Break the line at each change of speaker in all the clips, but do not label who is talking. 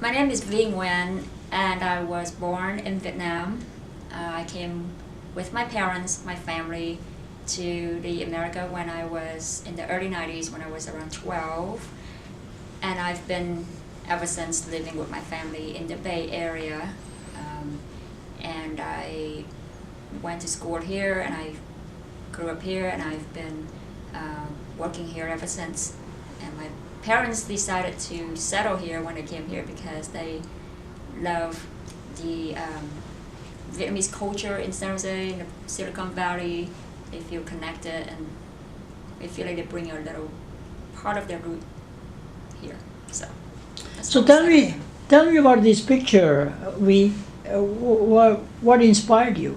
My name is Vy Nguyen, and I was born in Vietnam. I came with my parents, my family, to the America when I was in the early 90s, when I was around 12. And I've been ever since living with my family in the Bay Area. And I went to school here, and I grew up here, and I've been working here ever since. And my parents decided to settle here when they came here because they love the Vietnamese culture in San Jose, in the Silicon Valley. They feel connected, and they feel like they bring a little part of their root here. So
Tell me about this picture. What inspired you?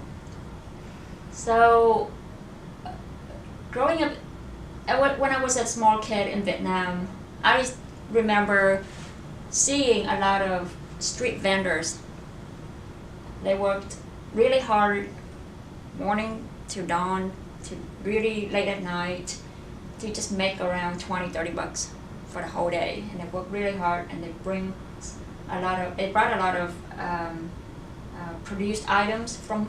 So, growing up, when I was a small kid in Vietnam, I remember seeing a lot of street vendors. They worked really hard, morning to dawn, to really late at night, to just make around 20, 30 bucks for the whole day. And they worked really hard, and they brought a lot of produced items from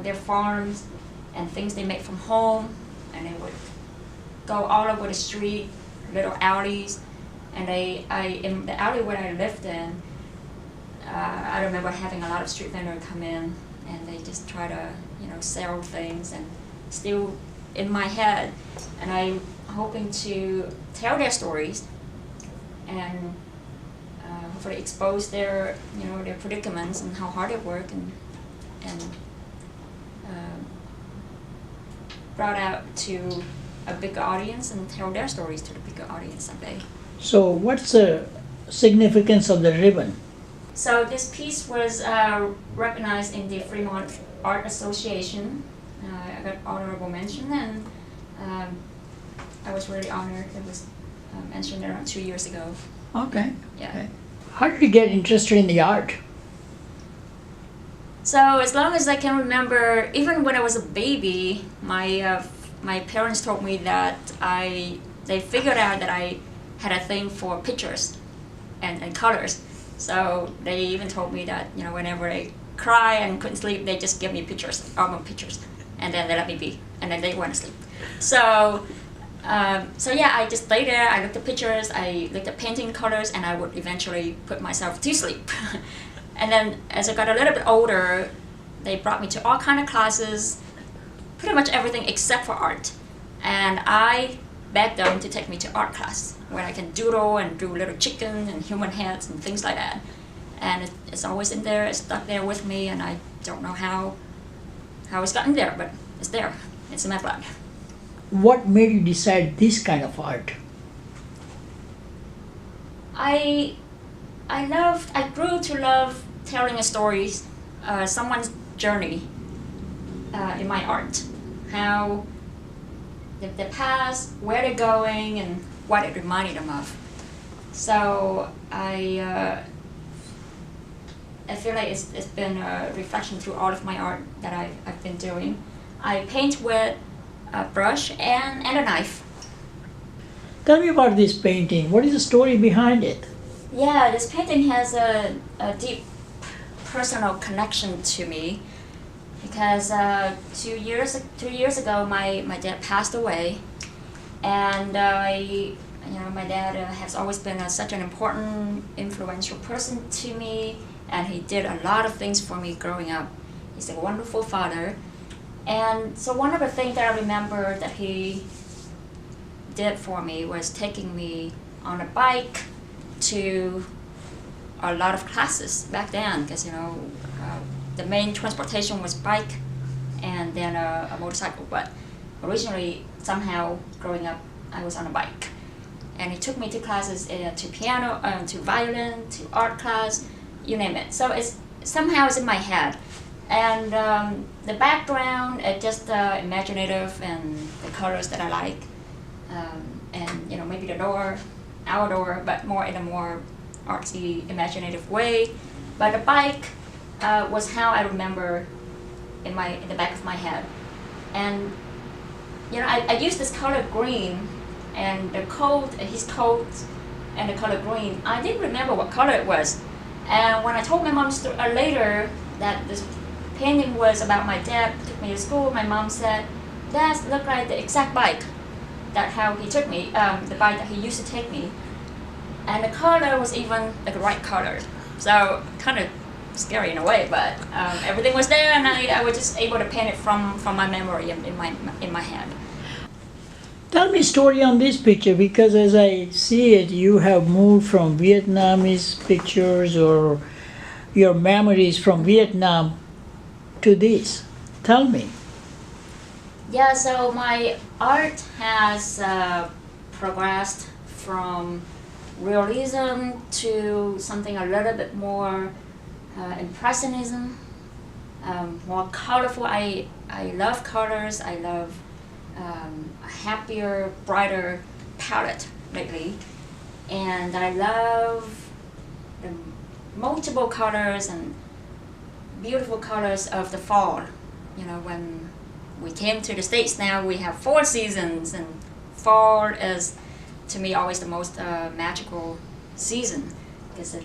their farms and things they make from home, and they would go all over the street, little alleys, and in the alley where I lived in, I remember having a lot of street vendors come in, and they just try to, sell things, and still in my head, and I'm hoping to tell their stories, and hopefully expose their predicaments and how hard they work, and brought out to a bigger audience and tell their stories to the bigger audience someday.
So, what's the significance of the ribbon?
So this piece was recognized in the Fremont Art Association. I got honorable mention, and I was really honored. It was mentioned around 2 years ago.
Okay.
Yeah.
Okay. How did you get interested in the art?
So as long as I can remember, even when I was a baby, my parents told me that they figured out that I had a thing for pictures and colors. So they even told me that whenever I cry and couldn't sleep, they just give me pictures, album pictures, and then they let me be, and then they went to sleep. So yeah, I just lay there. I looked at pictures, I looked at painting colors, and I would eventually put myself to sleep. And then as I got a little bit older, they brought me to all kind of classes, pretty much everything except for art. And I begged them to take me to art class, where I can doodle and do little chicken and human heads and things like that. And it's always in there, it's stuck there with me, and I don't know how it's gotten there, but it's there. It's in my blood.
What made you decide this kind of art?
I grew to love telling a story, someone's journey in my art. How the past, where they're going, and what it reminded them of. So I feel like it's been a reflection through all of my art that I've been doing. I paint with a brush and a knife.
Tell me about this painting. What is the story behind it?
Yeah, this painting has a deep personal connection to me because 2 years ago my dad passed away, and my dad has always been such an important, influential person to me, and he did a lot of things for me growing up. He's a wonderful father, and so one of the things that I remember that he did for me was taking me on a bike to a lot of classes back then, because the main transportation was bike and then a motorcycle, but originally somehow growing up I was on a bike, and he took me to classes, to piano, to violin, to art class, you name it. So it's in my head, and the background just imaginative, and the colors that I like, and maybe the door, our door, but more in a more artsy, imaginative way. But the bike was how I remember in the back of my head, and I used this color green, and his coat and the color green. I didn't remember what color it was. And when I told my mom later that this painting was about my dad took me to school, my mom said, "That looked like the exact bike that how he took me, the bike that he used to take me." And the color was even like the right color. So kind of scary in a way, but everything was there, and I was just able to paint it from my memory in my head.
Tell me a story on this picture, because as I see it, you have moved from Vietnamese pictures or your memories from Vietnam to this. Tell me.
Yeah, so my art has progressed from realism to something a little bit more impressionism, more colorful. I love colors. I love a happier, brighter palette lately, and I love the multiple colors and beautiful colors of the fall. You know, when we came to the States now, we have 4 seasons, and fall is, to me, always the most magical season because it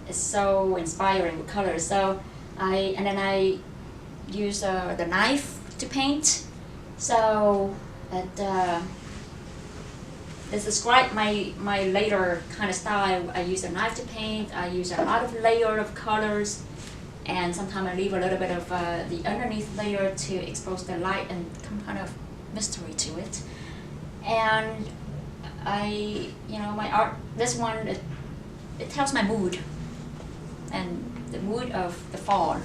is so inspiring with colors. So I use the knife to paint. So this describe my later kind of style. I use a knife to paint. I use a lot of layer of colors, and sometimes I leave a little bit of the underneath layer to expose the light and some kind of mystery to it. And my art, this one, it tells my mood and the mood of the fall.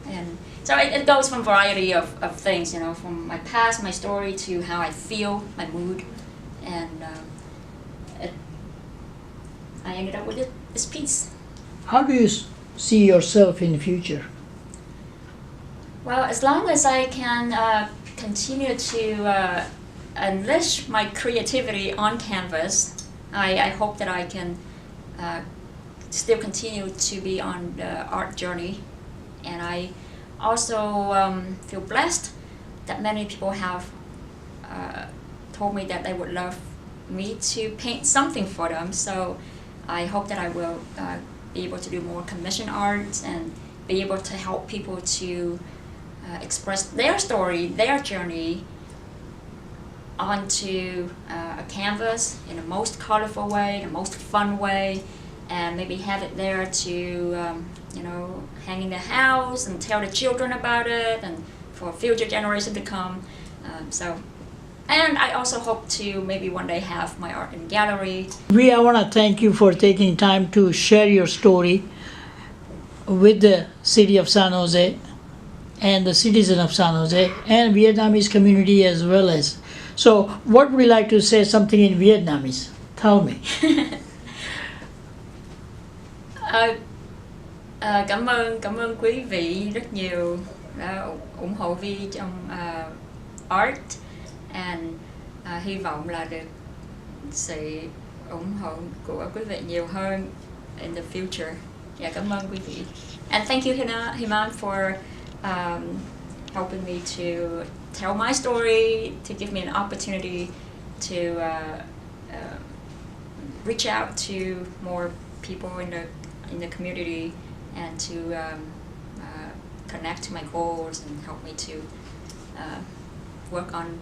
And so it goes from a variety of things, from my past, my story, to how I feel, my mood. And I ended up with this piece.
How do you see yourself in the future?
Well, as long as I can continue to unleash my creativity on canvas, I hope that I can still continue to be on the art journey. And I also feel blessed that many people have told me that they would love me to paint something for them. So I hope that I will be able to do more commission art and be able to help people to express their story, their journey onto a canvas in the most colorful way, the most fun way, and maybe have it there to hang in the house and tell the children about it, and for future generations to come. And I also hope to maybe one day have my art in gallery.
Vy, I want to thank you for taking time to share your story with the city of San Jose and the citizen of San Jose and Vietnamese community as well as. So, what would you like to say something in Vietnamese? Tell me.
Cảm ơn quý vị rất nhiều đã ủng hộ Vi trong art, and hy vọng là được sự ủng hộ của quý vị nhiều hơn in the future. Dạ, cảm ơn quý vị. And thank you Himan for helping me to tell my story, to give me an opportunity to reach out to more people in the community, and to connect to my goals and help me to work on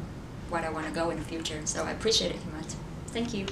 what I want to go in the future. So I appreciate it, Himan. Thank you.